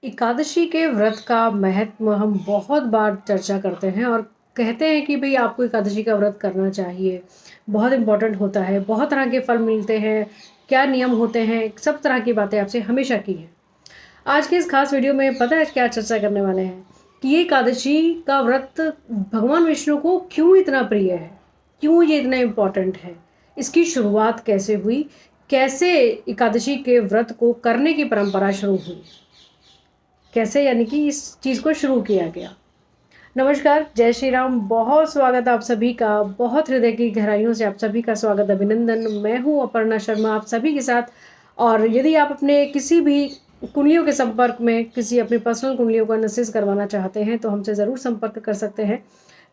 एकादशी के व्रत का महत्व हम बहुत बार चर्चा करते हैं और कहते हैं कि भई आपको एकादशी का व्रत करना चाहिए। बहुत इम्पोर्टेंट होता है, बहुत तरह के फल मिलते हैं, क्या नियम होते हैं, सब तरह की बातें आपसे हमेशा की हैं। आज के इस खास वीडियो में पता है क्या चर्चा करने वाले हैं? कि ये एकादशी का व्रत भगवान विष्णु को क्यों इतना प्रिय है? क्यों ये इतना इम्पोर्टेंट है? इसकी शुरुआत कैसे हुई? कैसे एकादशी के व्रत को करने की परंपरा शुरू हुई? कैसे यानी कि इस चीज़ को शुरू किया गया। नमस्कार, जय श्री राम, बहुत स्वागत है आप सभी का, बहुत हृदय की गहराइयों से आप सभी का स्वागत, अभिनंदन। मैं हूँ अपर्णा शर्मा आप सभी के साथ। और यदि आप अपने किसी भी कुंडलियों के संपर्क में किसी अपनी पर्सनल कुंडलियों का एनालिसिस करवाना चाहते हैं तो हमसे ज़रूर संपर्क कर सकते हैं।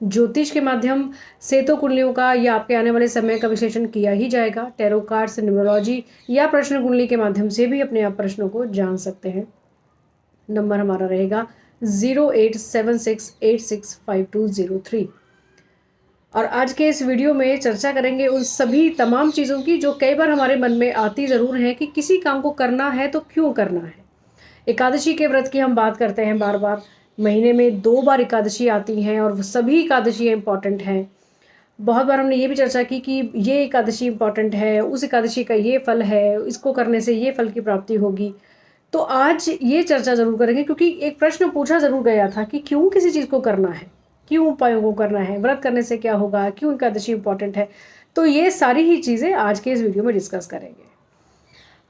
ज्योतिष के माध्यम से तो कुंडलियों का या आपके आने वाले समय का विश्लेषण किया ही जाएगा। टैरो कार्ड्स, न्यूमरोलॉजी या प्रश्न कुंडली के माध्यम से भी अपने आप प्रश्नों को जान सकते हैं। नंबर हमारा रहेगा 0876865203। और आज के इस वीडियो में चर्चा करेंगे उन सभी तमाम चीज़ों की जो कई बार हमारे मन में आती ज़रूर हैं कि किसी काम को करना है तो क्यों करना है। एकादशी के व्रत की हम बात करते हैं बार बार। महीने में 2 बार एकादशी आती हैं और सभी एकादशी इंपॉर्टेंट हैं। बहुत बार हमने ये भी चर्चा की कि ये एकादशी इंपॉर्टेंट है, उस एकादशी का ये फल है, इसको करने से ये फल की प्राप्ति होगी। तो आज ये चर्चा ज़रूर करेंगे क्योंकि एक प्रश्न पूछा ज़रूर गया था कि क्यों किसी चीज़ को करना है? क्यों उपायों को करना है? व्रत करने से क्या होगा? क्यों एकादशी इम्पोर्टेंट है? तो ये सारी ही चीज़ें आज के इस वीडियो में डिस्कस करेंगे।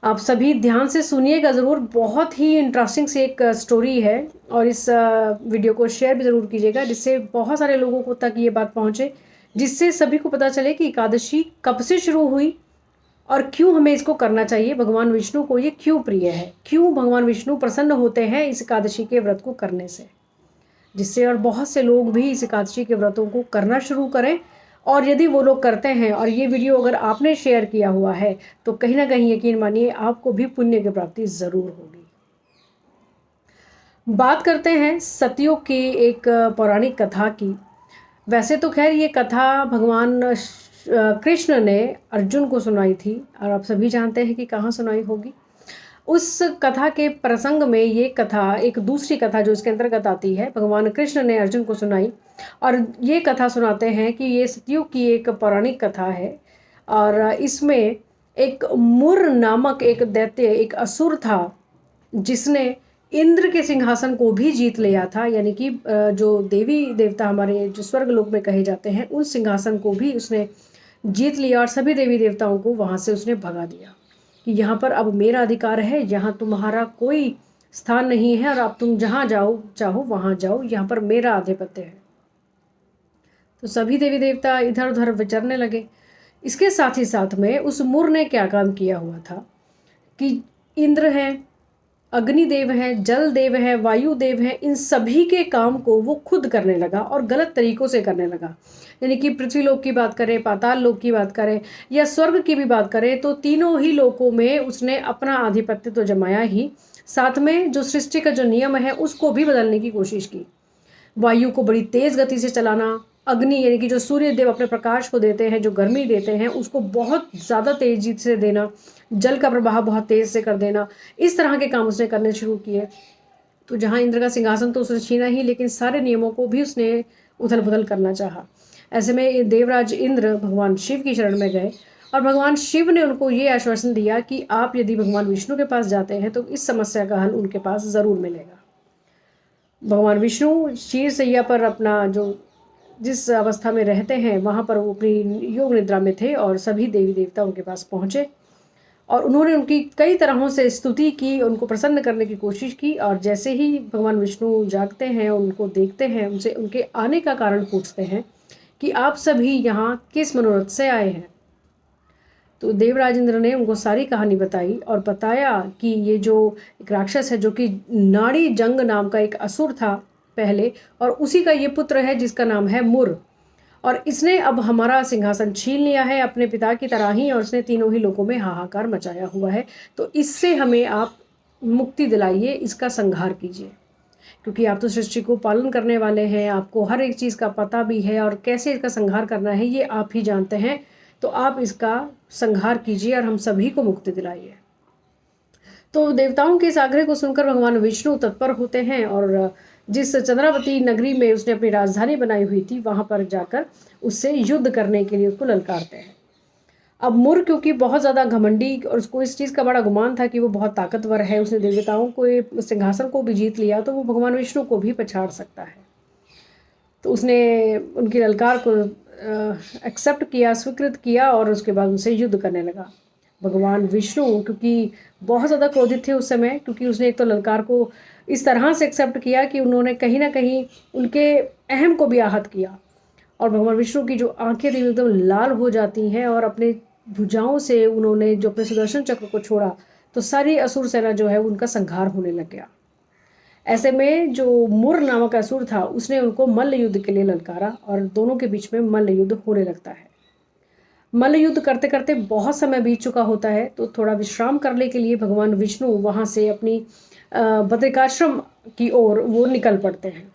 आप सभी ध्यान से सुनिएगा ज़रूर, बहुत ही इंटरेस्टिंग सी एक स्टोरी है और इस वीडियो को शेयर भी ज़रूर कीजिएगा जिससे बहुत सारे लोगों को तक ये बात पहुँचे, जिससे सभी को पता चले कि एकादशी कब से शुरू हुई और क्यों हमें इसको करना चाहिए। भगवान विष्णु को ये क्यों प्रिय है? क्यों भगवान विष्णु प्रसन्न होते हैं इस एकादशी के व्रत को करने से? जिससे और बहुत से लोग भी इस एकादशी के व्रतों को करना शुरू करें। और यदि वो लोग करते हैं और ये वीडियो अगर आपने शेयर किया हुआ है तो कहीं ना कहीं यकीन मानिए आपको भी पुण्य की प्राप्ति ज़रूर होगी। बात करते हैं सतयुग की एक पौराणिक कथा की। वैसे तो खैर ये कथा भगवान कृष्ण ने अर्जुन को सुनाई थी और आप सभी जानते हैं कि कहाँ सुनाई होगी। उस कथा के प्रसंग में ये कथा एक दूसरी कथा जो इसके अंतर्गत आती है, भगवान कृष्ण ने अर्जुन को सुनाई। और ये कथा सुनाते हैं कि ये सतयुग की एक पौराणिक कथा है और इसमें एक मुर नामक एक दैत्य, एक असुर था जिसने इंद्र के सिंहासन को भी जीत लिया था। यानी कि जो देवी देवता हमारे जो स्वर्ग लोक में कहे जाते हैं उन सिंहासन को भी उसने जीत लिया और सभी देवी देवताओं को वहाँ से उसने भगा दिया कि यहाँ पर अब मेरा अधिकार है, यहाँ तुम्हारा कोई स्थान नहीं है और अब तुम जहाँ जाओ चाहो वहाँ जाओ, यहाँ पर मेरा आधिपत्य है। तो सभी देवी देवता इधर उधर विचरने लगे। इसके साथ ही साथ में उस मुर ने क्या काम किया हुआ था कि इंद्र हैं, अग्निदेव हैं, जल देव हैं, वायु देव हैं, इन सभी के काम को वो खुद करने लगा और गलत तरीकों से करने लगा। यानी कि पृथ्वी लोक की बात करें, पाताल लोक की बात करें या स्वर्ग की भी बात करें तो तीनों ही लोकों में उसने अपना आधिपत्य तो जमाया ही, साथ में जो सृष्टि का जो नियम है उसको भी बदलने की कोशिश की। वायु को बड़ी तेज गति से चलाना, अग्नि यानी कि जो सूर्य देव अपने प्रकाश को देते हैं, जो गर्मी देते हैं, उसको बहुत ज़्यादा तेजी से देना, जल का प्रवाह बहुत तेज से कर देना, इस तरह के काम उसने करने शुरू किए। तो जहाँ इंद्र का सिंहासन तो उसने छीना ही, लेकिन सारे नियमों को भी उसने उथल पुथल करना चाहा। ऐसे में देवराज इंद्र भगवान शिव की शरण में गए और भगवान शिव ने उनको ये आश्वासन दिया कि आप यदि भगवान विष्णु के पास जाते हैं तो इस समस्या का हल उनके पास ज़रूर मिलेगा। भगवान विष्णु शीर सैया पर अपना जो जिस अवस्था में रहते हैं वहाँ पर वो अपनी योग निद्रा में थे और सभी देवी देवता उनके पास पहुँचे और उन्होंने उनकी कई तरहों से स्तुति की, उनको प्रसन्न करने की कोशिश की। और जैसे ही भगवान विष्णु जागते हैं, उनको देखते हैं, उनसे उनके आने का कारण पूछते हैं कि आप सभी यहाँ किस मनोरथ से आए हैं। तो देवराज इंद्र ने उनको सारी कहानी बताई और बताया कि ये जो एक राक्षस है जो कि नाड़ी जंग नाम का एक असुर था पहले, और उसी का ये पुत्र है जिसका नाम है मुर, और इसने अब हमारा सिंहासन छीन लिया है अपने पिता की तरह ही और इसने तीनों ही लोगों में हाहाकार मचाया हुआ है। तो इससे हमें आप मुक्ति दिलाइए, इसका संहार कीजिए, क्योंकि आप तो सृष्टि को पालन करने वाले हैं, आपको हर एक चीज़ का पता भी है और कैसे इसका संहार करना है ये आप ही जानते हैं। तो आप इसका संहार कीजिए और हम सभी को मुक्ति दिलाइए। तो देवताओं के इस आग्रह को सुनकर भगवान विष्णु तत्पर होते हैं और जिस चंद्रावती नगरी में उसने अपनी राजधानी बनाई हुई थी वहां पर जाकर उससे युद्ध करने के लिए उसको ललकारते हैं। अब मुर क्योंकि बहुत ज़्यादा घमंडी और उसको इस चीज़ का बड़ा गुमान था कि वो बहुत ताकतवर है, उसने देवताओं को सिंहासन को भी जीत लिया, तो वो भगवान विष्णु को भी पछाड़ सकता है। तो उसने उनकी ललकार को एक्सेप्ट किया, स्वीकृत किया और उसके बाद उनसे युद्ध करने लगा। भगवान विष्णु क्योंकि बहुत ज़्यादा क्रोधित थे उस समय, क्योंकि उसने एक तो ललकार को इस तरह से एक्सेप्ट किया कि उन्होंने कहीं ना कहीं उनके अहम को भी आहत किया। और भगवान विष्णु की जो आंखें थी एकदम लाल हो जाती हैं और अपने भुजाओं से उन्होंने जो अपने सुदर्शन चक्र को छोड़ा तो सारी असुर सेना जो है उनका संहार होने लग गया। ऐसे में जो मुर नामक असुर था उसने उनको मल्ल युद्ध के लिए ललकारा और दोनों के बीच में मल्ल युद्ध होने लगता है। मल्ल युद्ध करते करते बहुत समय बीत चुका होता है, तो थोड़ा विश्राम करने के लिए भगवान विष्णु वहाँ से अपनी बद्रिकाश्रम की ओर वो निकल पड़ते हैं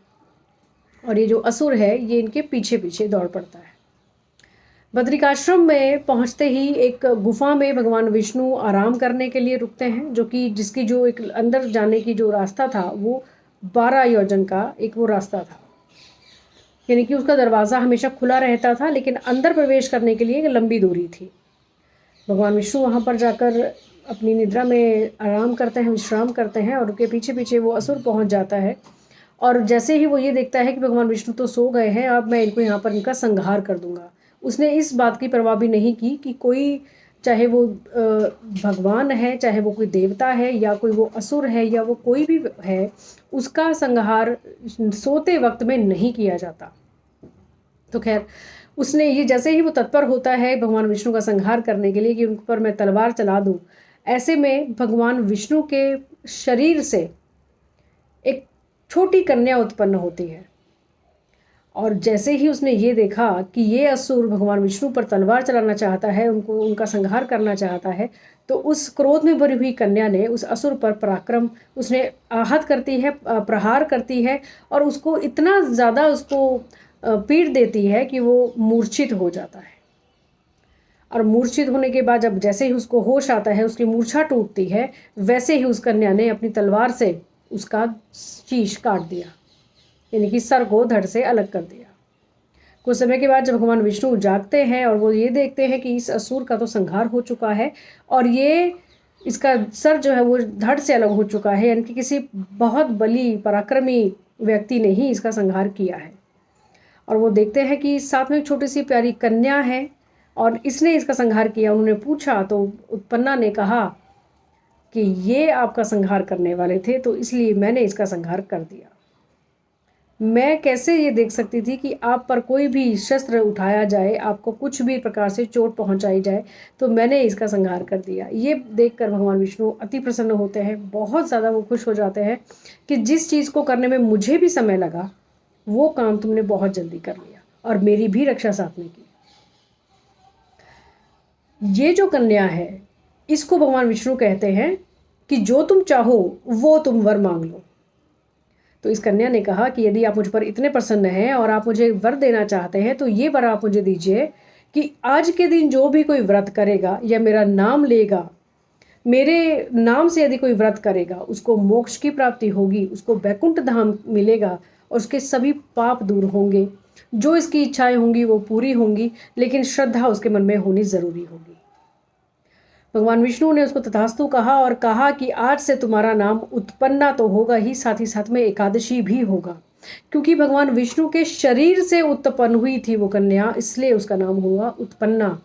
और ये जो असुर है ये इनके पीछे पीछे दौड़ पड़ता है। बद्रिकाश्रम में पहुंचते ही एक गुफा में भगवान विष्णु आराम करने के लिए रुकते हैं, जो कि जिसकी जो एक अंदर जाने की जो रास्ता था वो 12 योजन का एक वो रास्ता था, यानी कि उसका दरवाज़ा हमेशा खुला रहता था लेकिन अंदर प्रवेश करने के लिए एक लंबी दूरी थी। भगवान विष्णु वहाँ पर जाकर अपनी निद्रा में आराम करते हैं, विश्राम करते हैं और उनके पीछे पीछे वो असुर पहुँच जाता है। और जैसे ही वो ये देखता है कि भगवान विष्णु तो सो गए हैं, अब मैं इनको यहाँ पर इनका संहार कर दूंगा, उसने इस बात की परवाह भी नहीं की कि कोई, चाहे वो भगवान है, चाहे वो कोई देवता है या कोई वो असुर है या वो कोई भी है, उसका संहार सोते वक्त में नहीं किया जाता। तो खैर उसने ये जैसे ही वो तत्पर होता है भगवान विष्णु का संहार करने के लिए कि उन पर मैं तलवार चला दूं, ऐसे में भगवान विष्णु के शरीर से एक छोटी कन्या उत्पन्न होती है। और जैसे ही उसने ये देखा कि ये असुर भगवान विष्णु पर तलवार चलाना चाहता है, उनको उनका संहार करना चाहता है, तो उस क्रोध में भरी हुई कन्या ने उस असुर पर पराक्रम उसने आहत करती है, प्रहार करती है और उसको इतना ज़्यादा उसको पीड़ देती है कि वो मूर्छित हो जाता है। और मूर्छित होने के बाद जब जैसे ही उसको होश आता है, उसकी मूर्छा टूटती है, वैसे ही उस कन्या ने अपनी तलवार से उसका शीश काट दिया, यानी कि सर को धड़ से अलग कर दिया। कुछ समय के बाद जब भगवान विष्णु जागते हैं और वो ये देखते हैं कि इस असुर का तो संहार हो चुका है और ये इसका सर जो है वो धड़ से अलग हो चुका है, यानी कि किसी बहुत बली पराक्रमी व्यक्ति ने ही इसका संहार किया है। और वो देखते हैं कि साथ में एक छोटी सी प्यारी कन्या है और इसने इसका संहार किया। उन्होंने पूछा तो उत्पन्ना ने कहा कि ये आपका संहार करने वाले थे, तो इसलिए मैंने इसका संहार कर दिया। मैं कैसे ये देख सकती थी कि आप पर कोई भी शस्त्र उठाया जाए, आपको कुछ भी प्रकार से चोट पहुंचाई जाए, तो मैंने इसका संहार कर दिया। ये देखकर भगवान विष्णु अति प्रसन्न होते हैं, बहुत ज़्यादा वो खुश हो जाते हैं कि जिस चीज़ को करने में मुझे भी समय लगा वो काम तुमने बहुत जल्दी कर लिया और मेरी भी रक्षा साथ में की। ये जो कन्या है इसको भगवान विष्णु कहते हैं कि जो तुम चाहो वो तुम वर मांग लो। तो इस कन्या ने कहा कि यदि आप मुझ पर इतने प्रसन्न हैं और आप मुझे वर देना चाहते हैं तो ये वर आप मुझे दीजिए कि आज के दिन जो भी कोई व्रत करेगा या मेरा नाम लेगा, मेरे नाम से यदि कोई व्रत करेगा, उसको मोक्ष की प्राप्ति होगी, उसको वैकुंठ धाम मिलेगा और उसके सभी पाप दूर होंगे, जो इसकी इच्छाएं होंगी वो पूरी होंगी, लेकिन श्रद्धा उसके मन में होनी ज़रूरी होगी। भगवान विष्णु ने उसको तथास्तु कहा और कहा कि आज से तुम्हारा नाम उत्पन्ना तो होगा ही, साथ ही साथ में एकादशी भी होगा, क्योंकि भगवान विष्णु के शरीर से उत्पन्न हुई थी वो कन्या, इसलिए उसका नाम हुआ उत्पन्ना।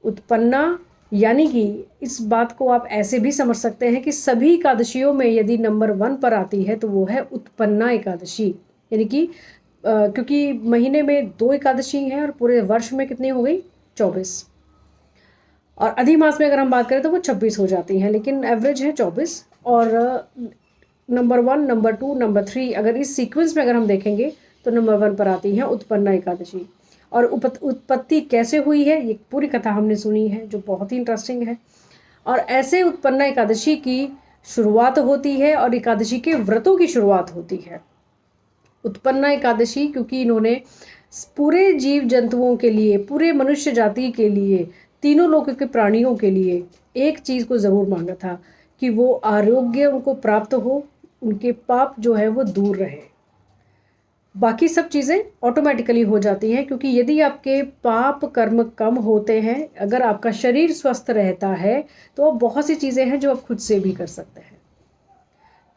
उत्पन्ना यानी कि इस बात को आप ऐसे भी समझ सकते हैं कि सभी एकादशियों में यदि नंबर 1 पर आती है तो वो है उत्पन्ना एकादशी, यानी कि क्योंकि महीने में 2 एकादशी हैं और पूरे वर्ष में कितनी हो गई 24, और अधिमास में अगर हम बात करें तो वो 26 हो जाती हैं, लेकिन एवरेज है 24। और नंबर 1, नंबर 2, नंबर 3 अगर इस सीक्वेंस में अगर हम देखेंगे तो नंबर 1 पर आती है उत्पन्ना एकादशी। और उत्पत्ति कैसे हुई है ये पूरी कथा हमने सुनी है, जो बहुत ही इंटरेस्टिंग है। और ऐसे उत्पन्ना एकादशी की शुरुआत होती है और एकादशी के व्रतों की शुरुआत होती है। उत्पन्ना एकादशी क्योंकि इन्होंने पूरे जीव जंतुओं के लिए, पूरे मनुष्य जाति के लिए, तीनों लोगों के प्राणियों के लिए एक चीज़ को ज़रूर मांगा था कि वो आरोग्य उनको प्राप्त हो, उनके पाप जो है वो दूर रहे। बाकी सब चीज़ें ऑटोमेटिकली हो जाती हैं, क्योंकि यदि आपके पाप कर्म कम होते हैं, अगर आपका शरीर स्वस्थ रहता है, तो अब बहुत सी चीज़ें हैं जो आप खुद से भी कर सकते हैं।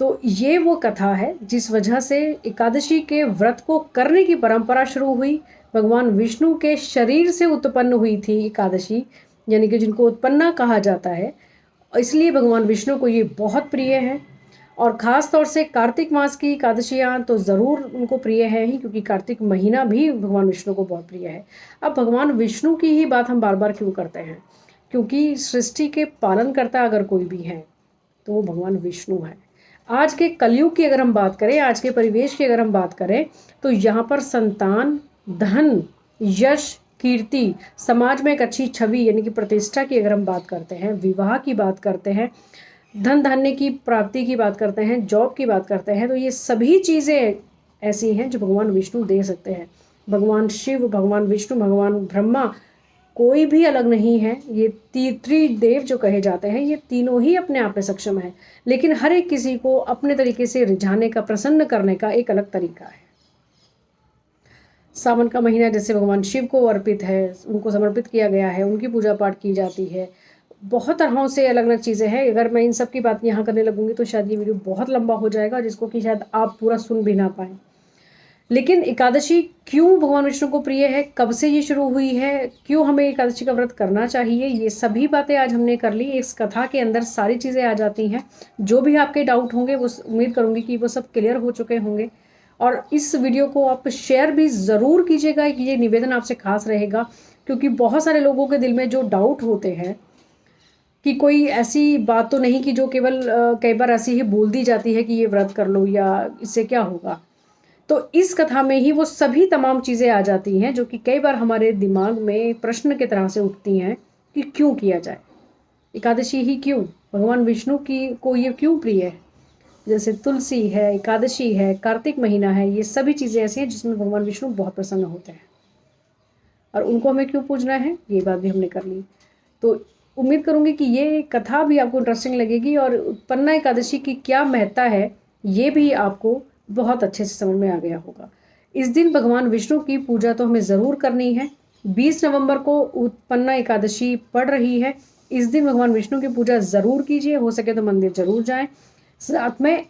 तो ये वो कथा है जिस वजह से एकादशी के व्रत को करने की परंपरा शुरू हुई। भगवान विष्णु के शरीर से उत्पन्न हुई थी एकादशी, यानी कि जिनको उत्पन्ना कहा जाता है, इसलिए भगवान विष्णु को ये बहुत प्रिय है। और ख़ास तौर से कार्तिक मास की एकादशियाँ तो ज़रूर उनको प्रिय है ही, क्योंकि कार्तिक महीना भी भगवान विष्णु को बहुत प्रिय है। अब भगवान विष्णु की ही बात हम बार बार क्यों करते हैं? क्योंकि सृष्टि के पालनकर्ता अगर कोई भी है तो वो भगवान विष्णु है। आज के कलयुग की अगर हम बात करें, आज के परिवेश की अगर हम बात करें, तो यहाँ पर संतान, धन, यश, कीर्ति, समाज में एक अच्छी छवि यानी कि प्रतिष्ठा की अगर हम बात करते हैं, विवाह की बात करते हैं, धन धान्य की प्राप्ति की बात करते हैं, जॉब की बात करते हैं, तो ये सभी चीज़ें ऐसी हैं जो भगवान विष्णु दे सकते हैं। भगवान शिव, भगवान विष्णु, भगवान ब्रह्मा, कोई भी अलग नहीं है। ये त्रिदेव जो कहे जाते हैं, ये तीनों ही अपने आप में सक्षम है, लेकिन हर एक किसी को अपने तरीके से रिझाने का, प्रसन्न करने का एक अलग तरीका है। सावन का महीना जैसे भगवान शिव को अर्पित है, उनको समर्पित किया गया है, उनकी पूजा पाठ की जाती है। बहुत तरहों से अलग अलग चीज़ें हैं। अगर मैं इन सब की बात यहाँ करने लगूंगी तो शायद ये वीडियो बहुत लंबा हो जाएगा, जिसको कि शायद आप पूरा सुन भी ना पाएँ। लेकिन एकादशी क्यों भगवान विष्णु को प्रिय है, कब से ये शुरू हुई है, क्यों हमें एकादशी का व्रत करना चाहिए, ये सभी बातें आज हमने कर ली। इस कथा के अंदर सारी चीज़ें आ जाती हैं। जो भी आपके डाउट होंगे वो उम्मीद करूँगी कि वो सब क्लियर हो चुके होंगे। और इस वीडियो को आप शेयर भी ज़रूर कीजिएगा, कि ये निवेदन आपसे खास रहेगा, क्योंकि बहुत सारे लोगों के दिल में जो डाउट होते हैं कि कोई ऐसी बात तो नहीं कि जो केवल कई बार ऐसी ही बोल दी जाती है कि ये व्रत कर लो या इससे क्या होगा। तो इस कथा में ही वो सभी तमाम चीज़ें आ जाती हैं जो कि कई बार हमारे दिमाग में प्रश्न की तरह से उठती हैं कि क्यों किया जाए, एकादशी ही क्यों, भगवान विष्णु की को ये क्यों प्रिय है। जैसे तुलसी है, एकादशी है, कार्तिक महीना है, ये सभी चीज़ें ऐसी हैं जिसमें भगवान विष्णु बहुत प्रसन्न होते हैं, और उनको हमें क्यों पूजना है, ये बात भी हमने कर ली। तो उम्मीद करूँगी कि ये कथा भी आपको इंटरेस्टिंग लगेगी, और उत्पन्ना एकादशी की क्या महत्ता है ये भी आपको बहुत अच्छे से समझ में आ गया होगा। इस दिन भगवान विष्णु की पूजा तो हमें ज़रूर करनी है। 20 नवंबर को उत्पन्ना एकादशी पड़ रही है। इस दिन भगवान विष्णु की पूजा ज़रूर कीजिए, हो सके तो मंदिर ज़रूर जाएं। साथ में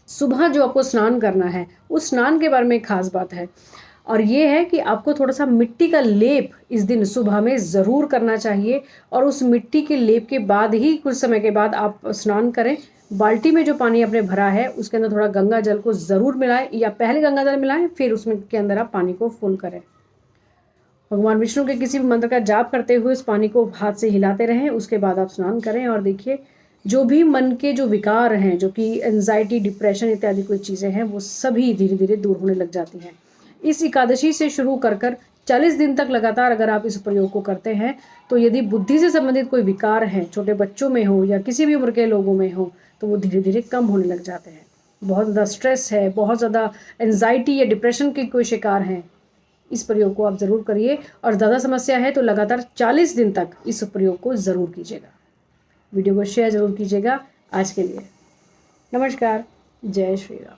सुबह जो आपको स्नान करना है, उस स्नान के बारे में एक खास बात है, और ये है कि आपको थोड़ा सा मिट्टी का लेप इस दिन सुबह में ज़रूर करना चाहिए, और उस मिट्टी के लेप के बाद ही कुछ समय के बाद आप स्नान करें। बाल्टी में जो पानी आपने भरा है उसके अंदर थोड़ा गंगा जल को ज़रूर मिलाएं, या पहले गंगा जल मिलाएं फिर उसमें के अंदर आप पानी को फुल करें। भगवान विष्णु के किसी भी मंत्र का जाप करते हुए उस पानी को हाथ से हिलाते रहें, उसके बाद आप स्नान करें। और देखिए, जो भी मन के जो विकार हैं, जो कि एंजाइटी, डिप्रेशन इत्यादि कोई चीज़ें हैं, वो सभी धीरे धीरे दूर होने लग जाती हैं। इस एकादशी से शुरू कर 40 दिन तक लगातार अगर आप इस प्रयोग को करते हैं, तो यदि बुद्धि से संबंधित कोई विकार हैं, छोटे बच्चों में हो या किसी भी उम्र के लोगों में हो, तो वो धीरे धीरे कम होने लग जाते हैं। बहुत ज़्यादा स्ट्रेस है, बहुत ज़्यादा एंजाइटी या डिप्रेशन के कोई शिकार हैं, इस प्रयोग को आप ज़रूर करिए। और ज़्यादा समस्या है तो लगातार 40 दिन तक इस प्रयोग को ज़रूर कीजिएगा। वीडियो को शेयर ज़रूर कीजिएगा। आज के लिए नमस्कार, जय श्री राम।